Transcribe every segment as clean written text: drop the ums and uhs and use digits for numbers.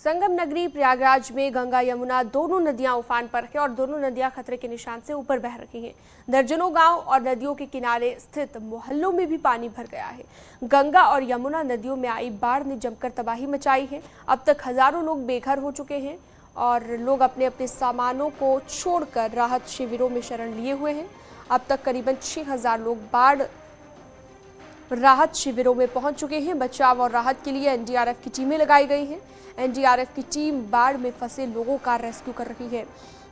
संगम नगरी प्रयागराज में गंगा यमुना दोनों नदियां उफान पर है और दोनों नदियां खतरे के निशान से ऊपर बह रही हैं। दर्जनों गांव और नदियों के किनारे स्थित मोहल्लों में भी पानी भर गया है। गंगा और यमुना नदियों में आई बाढ़ ने जमकर तबाही मचाई है। अब तक हजारों लोग बेघर हो चुके हैं और लोग अपने अपने सामानों को छोड़कर राहत शिविरों में शरण लिए हुए हैं। अब तक करीबन 6000 लोग बाढ़ राहत शिविरों में पहुंच चुके हैं। बचाव और राहत के लिए एनडीआरएफ की टीमें लगाई गई हैं। एनडीआरएफ की टीम बाढ़ में फंसे लोगों का रेस्क्यू कर रही है।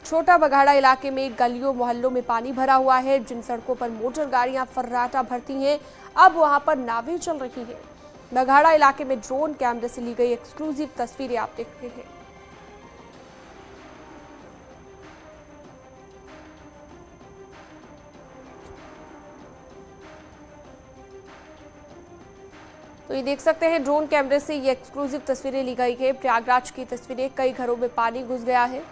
छोटा बघाड़ा इलाके में गलियों मोहल्लों में पानी भरा हुआ है। जिन सड़कों पर मोटर गाड़ियां फर्राटा भरती हैं, अब वहां पर नावें चल रही हैं। बघाड़ा इलाके में ड्रोन कैमरे से ली गई एक्सक्लूसिव तस्वीरें आप देख रहे हैं। तो ये देख सकते हैं ड्रोन कैमरे से ये एक्सक्लूसिव तस्वीरें ली गई है। प्रयागराज की तस्वीरें, कई घरों में पानी घुस गया है।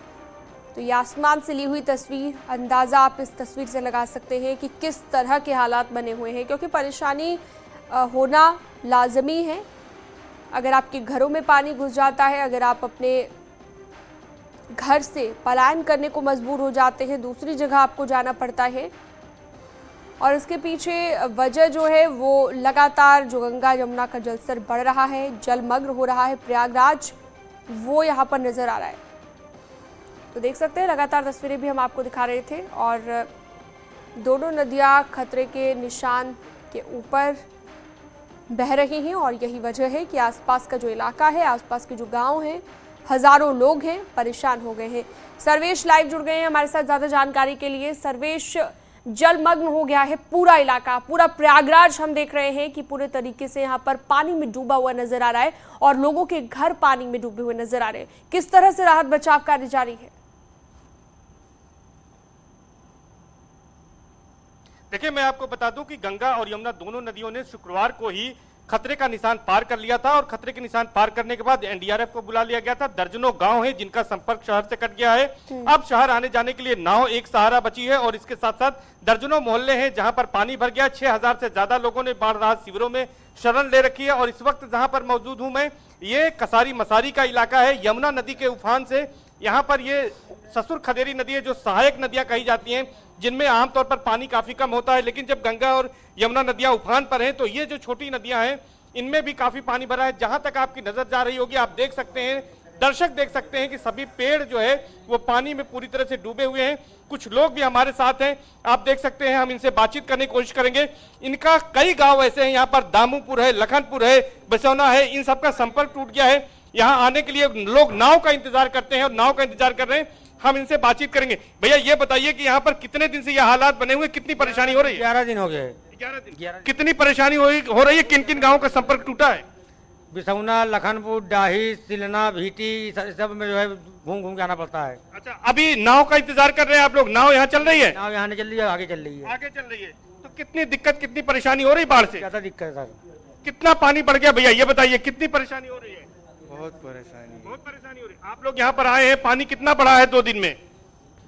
तो ये आसमान से ली हुई तस्वीर, अंदाजा आप इस तस्वीर से लगा सकते हैं कि किस तरह के हालात बने हुए हैं, क्योंकि परेशानी होना लाजमी है। अगर आपके घरों में पानी घुस जाता है, अगर आप अपने घर से पलायन करने को मजबूर हो जाते हैं, दूसरी जगह आपको जाना पड़ता है। और इसके पीछे वजह जो है वो लगातार जो गंगा यमुना का जलस्तर बढ़ रहा है, जलमग्न हो रहा है प्रयागराज, वो यहाँ पर नजर आ रहा है। तो देख सकते हैं लगातार तस्वीरें भी हम आपको दिखा रहे थे और दोनों नदियाँ खतरे के निशान के ऊपर बह रही हैं और यही वजह है कि आसपास का जो इलाका है, आसपास के जो गाँव हैं, हजारों लोग हैं, परेशान हो गए हैं। सर्वेश लाइव जुड़ गए हैं हमारे साथ ज़्यादा जानकारी के लिए। सर्वेश, जलमग्न हो गया है पूरा इलाका, पूरा प्रयागराज हम देख रहे हैं कि पूरे तरीके से यहाँ पर पानी में डूबा हुआ नजर आ रहा है और लोगों के घर पानी में डूबे हुए नजर आ रहे हैं। किस तरह से राहत बचाव कार्य जारी है? देखिए, मैं आपको बता दूं कि गंगा और यमुना दोनों नदियों ने शुक्रवार को ही खतरे का निशान पार कर लिया था और खतरे के निशान पार करने के बाद एनडीआरएफ को बुला लिया गया था। दर्जनों गांव हैं जिनका संपर्क शहर से कट गया है। अब शहर आने जाने के लिए नाव एक सहारा बची है और इसके साथ साथ दर्जनों मोहल्ले हैं जहां पर पानी भर गया। 6000 से ज्यादा लोगों ने बाढ़ राहत शिविरों में शरण ले रखी है और इस वक्त जहां पर मौजूद हूं मैं, ये कसारी मसारी का इलाका है। यमुना नदी के उफान से यहाँ पर ये ससुर खदेरी नदी है, जो सहायक नदियां कही जाती हैं, जिनमें आमतौर पर पानी काफी कम होता है। लेकिन जब गंगा और यमुना नदियां उफान पर हैं तो ये जो छोटी नदियां हैं इनमें भी काफी पानी भरा है। जहां तक आपकी नजर जा रही होगी, आप देख सकते हैं, दर्शक देख सकते हैं कि सभी पेड़ जो है वो पानी में पूरी तरह से डूबे हुए हैं। कुछ लोग भी हमारे साथ हैं, आप देख सकते हैं, हम इनसे बातचीत करने की कोशिश करेंगे। इनका कई गांव ऐसे हैं, यहाँ पर दामूपुर है, लखनपुर है, बसौना है, इन सबका संपर्क टूट गया है। यहाँ आने के लिए लोग नाव का इंतजार करते हैं और नाव का इंतजार कर रहे हैं। हम इनसे बातचीत करेंगे। भैया, ये बताइए कि यहाँ पर कितने दिन से ये हालात बने हुए, कितनी परेशानी हो रही है? 11 दिन हो गए। 11 दिन। कितनी परेशानी हो रही है? किन किन गाँव का संपर्क टूटा है? बिसौना, लखनपुर, डाही, सिलना, भीटी, सब में जो है घूम घूम के आना पड़ता है। अच्छा, अभी नाव का इंतजार कर रहे हैं आप लोग? नाव यहाँ चल रही है? नाव यहाँ नहीं चल रही है, आगे चल रही है। आगे चल रही है। तो कितनी दिक्कत, कितनी परेशानी हो रही बाढ़ से? ज्यादा दिक्कत है सर। कितना पानी बढ़ गया भैया, ये बताइए, कितनी परेशानी हो रही है? बहुत परेशानी हो रही है। आप लोग यहाँ पर आए हैं, पानी कितना बढ़ा है 2 दिन में?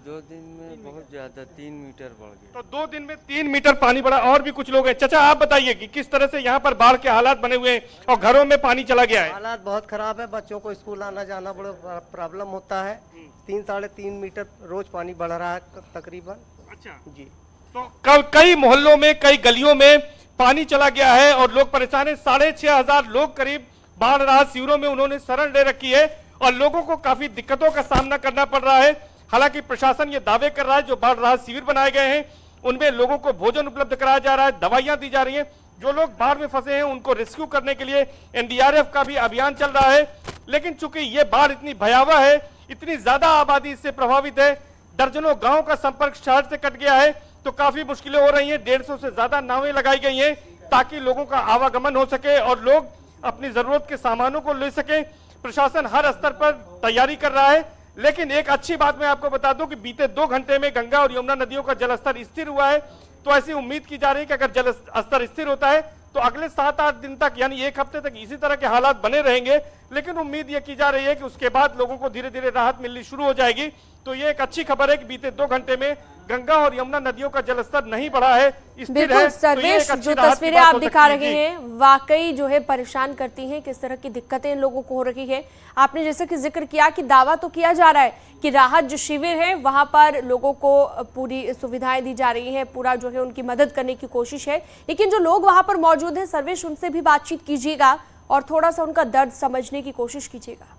2 दिन में बहुत ज्यादा 3 मीटर बढ़ गया। तो 2 दिन में 3 मीटर पानी बढ़ा। और भी कुछ लोग हैं। चाचा, आप बताइए कि किस तरह से यहाँ पर बाढ़ के हालात बने हुए हैं और घरों में पानी चला गया है? हालात बहुत खराब है। बच्चों को स्कूल आना जाना बड़ा प्रॉब्लम होता है। 3-3.5 मीटर रोज पानी बढ़ रहा है तकरीबन। अच्छा जी। तो कल कई मोहल्लों में, कई गलियों में पानी चला गया है और लोग परेशान है। 6500 लोग करीब बाढ़ राहत शिविरों में उन्होंने शरण ले रखी है और लोगों को काफी दिक्कतों का सामना करना पड़ रहा है। हालांकि प्रशासन ये दावे कर रहा है जो बाढ़ राहत शिविर बनाए गए हैं उनमें लोगों को भोजन उपलब्ध कराया जा रहा है, दवाइयां दी जा रही हैं। जो लोग बाढ़ में फंसे हैं उनको रेस्क्यू करने के लिए एनडीआरएफ का भी अभियान चल रहा है। लेकिन चूंकि ये बाढ़ इतनी भयावह है, इतनी ज्यादा आबादी इससे प्रभावित है, दर्जनों गाँव का संपर्क शहर से कट गया है, तो काफी मुश्किलें हो रही है। 150 से ज्यादा नावें लगाई गई हैं ताकि लोगों का आवागमन हो सके और लोग अपनी जरूरत के सामानों को ले सके। प्रशासन हर स्तर पर तैयारी कर रहा है। लेकिन एक अच्छी बात मैं आपको बता दूं कि बीते 2 घंटे में गंगा और यमुना नदियों का जलस्तर स्थिर हुआ है। तो ऐसी उम्मीद की जा रही है कि अगर जल स्तर स्थिर होता है तो अगले 7-8 दिन तक, यानी 1 हफ्ते तक इसी तरह के हालात बने रहेंगे। लेकिन उम्मीद ये की जा रही है कि उसके बाद लोगों को धीरे धीरे राहत मिलनी शुरू हो जाएगी। तो ये एक अच्छी खबर है कि बीते 2 घंटे में गंगा और यमुना नदियों का जलस्तर नहीं बढ़ा है, स्थिर बिल्कुल है। सर्वेश, तो ये एक जो अच्छी राहत की तस्वीरें बात आप हो दिखा सकती रहे है। हैं वाकई जो है परेशान करती हैं, किस तरह की दिक्कतें इन लोगों को हो रही है। आपने जैसे कि जिक्र किया कि दावा तो किया जा रहा है कि राहत जो शिविर है वहां पर लोगों को पूरी सुविधाएं दी जा रही हैं, पूरा जो है उनकी मदद करने की कोशिश है, लेकिन जो लोग वहां पर मौजूद हैं सर्वेश, उनसे भी बातचीत कीजिएगा और थोड़ा सा उनका दर्द समझने की कोशिश कीजिएगा।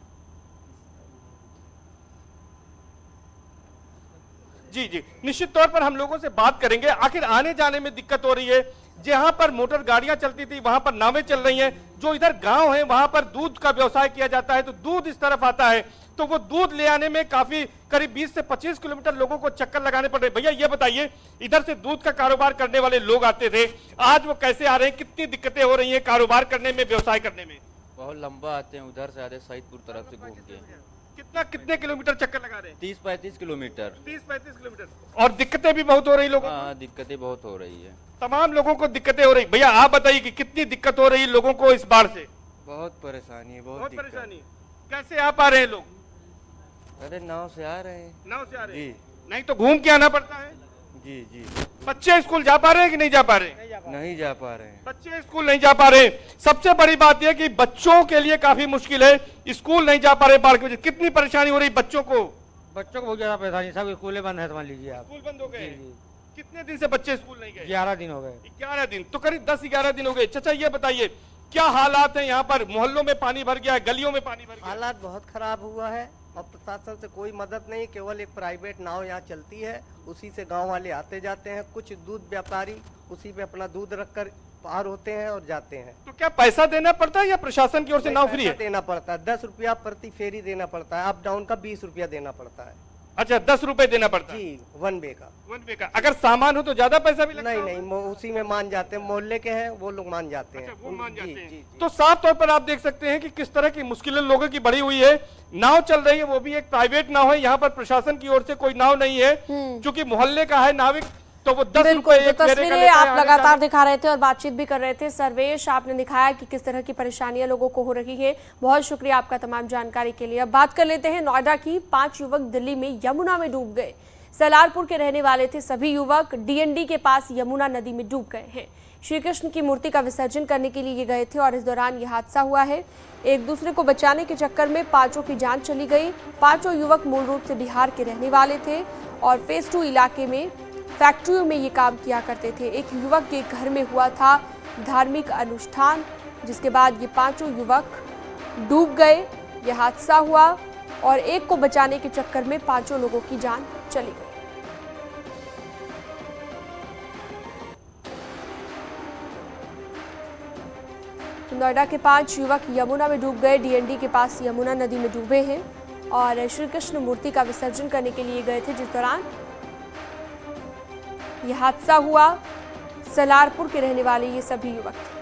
जी जी, निश्चित तौर पर हम लोगों से बात करेंगे। आखिर आने जाने में दिक्कत हो रही है, जहां पर मोटर गाड़ियां चलती थी वहां पर नावें चल रही हैं। जो इधर गांव है वहां पर दूध का व्यवसाय किया जाता है, तो दूध इस तरफ आता है, तो वो दूध ले आने में काफी करीब 20 से 25 किलोमीटर लोगों को चक्कर लगाने पड़ रहे। भैया ये बताइए, इधर से दूध का कारोबार करने वाले लोग आते थे, आज वो कैसे आ रहे हैं, कितनी दिक्कतें हो रही हैं कारोबार करने में, व्यवसाय करने में? बहुत लंबा आते हैं, उधर से आते सईदपुर तरफ से घूम के। कितने किलोमीटर चक्कर लगा रहे हैं? 30-35 किलोमीटर। 30-35 किलोमीटर। और दिक्कतें भी बहुत हो रही लोगों को? हाँ, दिक्कतें बहुत हो रही है, तमाम लोगों को दिक्कतें हो रही। भैया आप बताइए कि कितनी दिक्कत हो रही है लोगों को इस बाढ़ से? बहुत परेशानी है, बहुत दिक्कत। परेशानी। कैसे आ पा रहे हैं लोग? अरे नाव से आ रहे हैं। नाव से आ रहे हैं? जी नहीं तो घूम के आना पड़ता है। जी जी। बच्चे स्कूल जा पा रहे हैं कि नहीं जा पा रहे? नहीं जा पा रहे हैं। बच्चे स्कूल नहीं जा पा रहे। सबसे बड़ी बात यह कि बच्चों के लिए काफी मुश्किल है, स्कूल नहीं जा पा रहे बाढ़ की वजह से। कितनी परेशानी हो रही बच्चों को? बच्चों को बहुत ज्यादा परेशानी, सब स्कूलें बंद है, मान लीजिए आप। स्कूल बंद हो गए। जी, जी। कितने दिन से बच्चे स्कूल नहीं गए? 11 दिन हो गए। 11 दिन, तो करीब 10-11 दिन हो गए। चाचा ये बताइए क्या हालात है यहाँ पर? मोहल्लों में पानी भर गया है, गलियों में पानी भर गया है। हालात बहुत खराब हुआ है और प्रशासन से कोई मदद नहीं। केवल एक प्राइवेट नाव यहाँ चलती है, उसी से गांव वाले आते जाते हैं। कुछ दूध व्यापारी उसी पे अपना दूध रखकर पार होते हैं और जाते हैं। तो क्या पैसा देना पड़ता है या प्रशासन की ओर से नाव फ्री है? पैसा देना पड़ता है, 10 रुपया प्रति फेरी देना पड़ता है। अप डाउन का 20 रुपया देना पड़ता है। अच्छा, 10 रुपए देना पड़ता है जी, 1 वे का। 1 वे का। अगर सामान हो तो ज्यादा पैसा भी लगता नहीं होगा? नहीं, उसी में मान जाते हैं। मोहल्ले के हैं वो लोग मान जाते हैं। अच्छा, वो मान जी, जाते हैं। जी, जी। तो साफ तौर पर आप देख सकते हैं कि किस तरह की मुश्किलें लोगों की बढ़ी हुई है। नाव चल रही है, वो भी एक प्राइवेट नाव है, यहाँ पर प्रशासन की ओर से कोई नाव नहीं है, क्योंकि मोहल्ले का है नाविक, तो वो 10 बिल्कुल, रुपए तो एक फेरे का तस्वीरें लेता है आप आने लगातार जाने। दिखा रहे थे और बातचीत भी कर रहे थे। सर्वेश, आपने दिखाया कि किस तरह की परेशानियां लोगों को हो रही है। बहुत शुक्रिया आपका तमाम जानकारी के लिए। अब बात कर लेते हैं नोएडा की। 5 युवक दिल्ली में यमुना में डूब गए। सलारपुर के रहने वाले थे सभी युवक, डीएनडी के पास यमुना नदी में डूब गए हैं। श्री कृष्ण की मूर्ति का विसर्जन करने के लिए ये गए थे और इस दौरान ये हादसा हुआ है। एक दूसरे को बचाने के चक्कर में 5 की जान चली गई। 5 युवक मूल रूप से बिहार के रहने वाले थे और फेज 2 इलाके में फैक्ट्रियों में ये काम किया करते थे। एक युवक के घर में हुआ था धार्मिक अनुष्ठान, जिसके बाद ये 5 युवक डूब गए। ये हादसा हुआ और एक को बचाने के चक्कर में 5 लोगों की जान चली गई। नोएडा के 5 युवक यमुना में डूब गए। डीएनडी के पास यमुना नदी में डूबे हैं और श्री कृष्ण मूर्ति का विसर्जन करने के लिए गए थे, जिस दौरान यह हादसा हुआ। सलारपुर के रहने वाले ये सभी युवक थे।